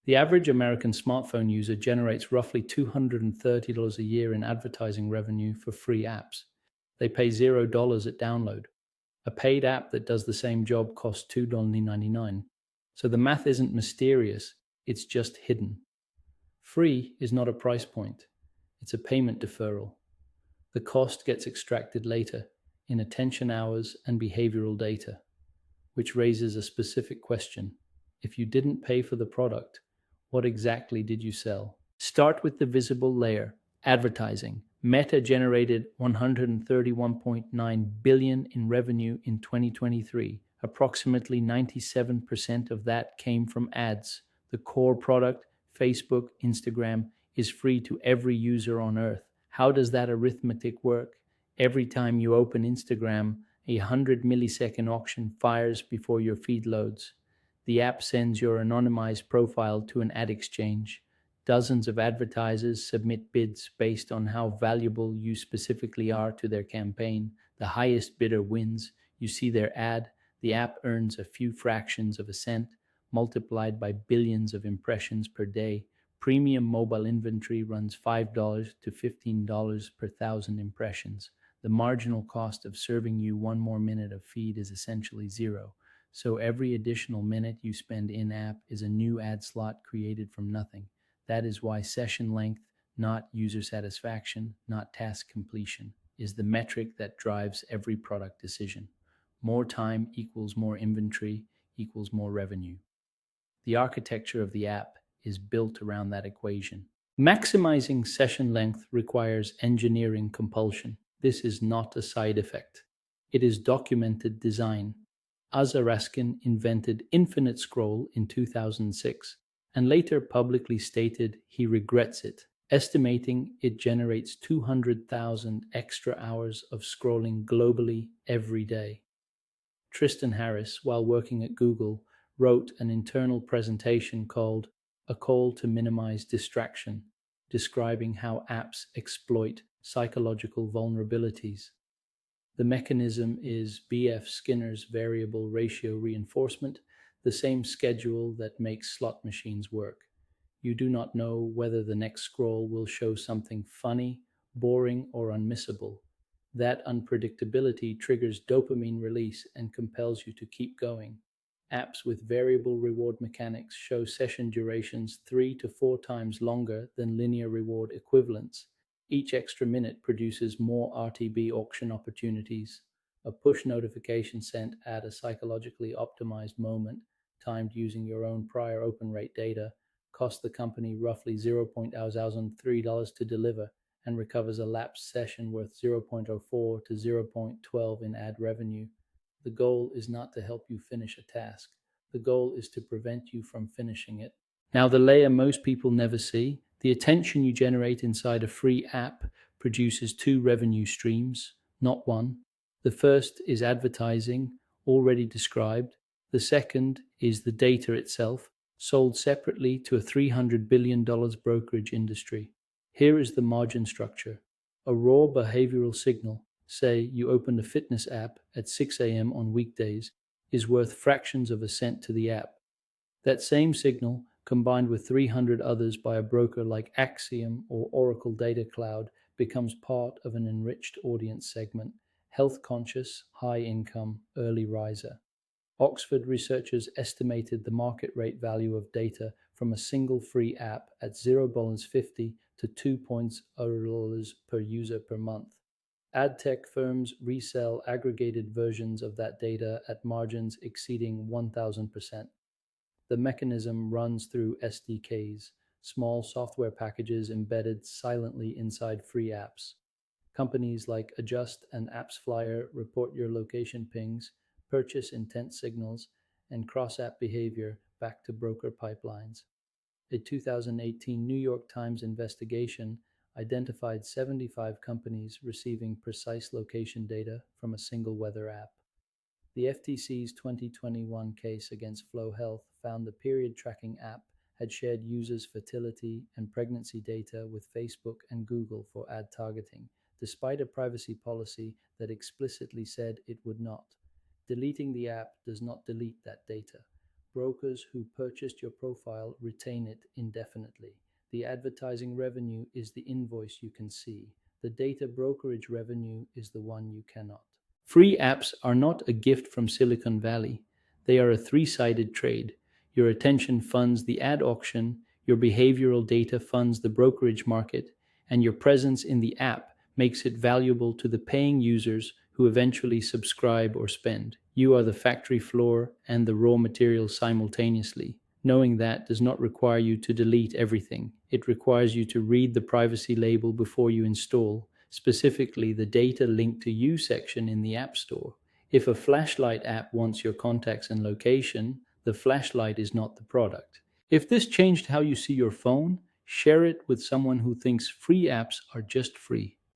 The average American smartphone user generates roughly $230 a year in advertising revenue for free apps. They pay $0 at download. A paid app that does the same job costs $2.99. So the math isn't mysterious, it's just hidden. Free is not a price point, it's a payment deferral. The cost gets extracted later in attention hours and behavioral data, which raises a specific question. If you didn't pay for the product, what exactly did you sell? Start with the visible layer, advertising. Meta generated 131.9 billion in revenue in 2023. Approximately 97% of that came from ads. The core product, Facebook, Instagram, is free to every user on earth. How does that arithmetic work? Every time you open Instagram, a 100-millisecond auction fires before your feed loads. The app sends your anonymized profile to an ad exchange. Dozens of advertisers submit bids based on how valuable you specifically are to their campaign. The highest bidder wins. You see their ad. The app earns a few fractions of a cent, multiplied by billions of impressions per day. Premium mobile inventory runs $5 to $15 per thousand impressions. The marginal cost of serving you one more minute of feed is essentially zero. So every additional minute you spend in-app is a new ad slot created from nothing. That is why session length, not user satisfaction, not task completion, is the metric that drives every product decision. More time equals more inventory equals more revenue. The architecture of the app is built around that equation. Maximizing session length requires engineering compulsion. This is not a side effect. It is documented design. Asa Raskin invented infinite scroll in 2006 and later publicly stated he regrets it, estimating it generates 200,000 extra hours of scrolling globally every day. Tristan Harris, while working at Google, wrote an internal presentation called A Call to Minimize Distraction, describing how apps exploit psychological vulnerabilities. The mechanism is B.F. Skinner's variable ratio reinforcement, the same schedule that makes slot machines work. You do not know whether the next scroll will show something funny, boring, or unmissable. That unpredictability triggers dopamine release and compels you to keep going. Apps with variable reward mechanics show session durations 3 to 4 times longer than linear reward equivalents. Each extra minute produces more RTB auction opportunities. A push notification sent at a psychologically optimized moment, timed using your own prior open rate data, costs the company roughly $0.003 to deliver and recovers a lapsed session worth 0.04 to 0.12 in ad revenue. The goal is not to help you finish a task. The goal is to prevent you from finishing it. Now, the layer most people never see, the attention you generate inside a free app produces two revenue streams, not one. The first is advertising, already described. The second is the data itself, sold separately to a $300 billion brokerage industry. Here is the margin structure. A raw behavioral signal, say you opened a fitness app at 6 a.m. on weekdays, is worth fractions of a cent to the app. That same signal, combined with 300 others by a broker like Axiom or Oracle Data Cloud, becomes part of an enriched audience segment, health-conscious, high-income, early riser. Oxford researchers estimated the market rate value of data from a single free app at $0.50 to $2.0 per user per month. Ad tech firms resell aggregated versions of that data at margins exceeding 1,000%. The mechanism runs through SDKs, small software packages embedded silently inside free apps. Companies like Adjust and AppsFlyer report your location pings, purchase intent signals, and cross-app behavior back to broker pipelines. A 2018 New York Times investigation identified 75 companies receiving precise location data from a single weather app. The FTC's 2021 case against Flow Health found the period tracking app had shared users' fertility and pregnancy data with Facebook and Google for ad targeting, despite a privacy policy that explicitly said it would not. Deleting the app does not delete that data. Brokers who purchased your profile retain it indefinitely. The advertising revenue is the invoice you can see. The data brokerage revenue is the one you cannot. Free apps are not a gift from Silicon Valley. They are a three-sided trade. Your attention funds the ad auction, your behavioral data funds the brokerage market, and your presence in the app makes it valuable to the paying users who eventually subscribe or spend. You are the factory floor and the raw material simultaneously. Knowing that does not require you to delete everything. It requires you to read the privacy label before you install, specifically the data linked to you section in the App Store. If a flashlight app wants your contacts and location, the flashlight is not the product. If this changed how you see your phone, share it with someone who thinks free apps are just free.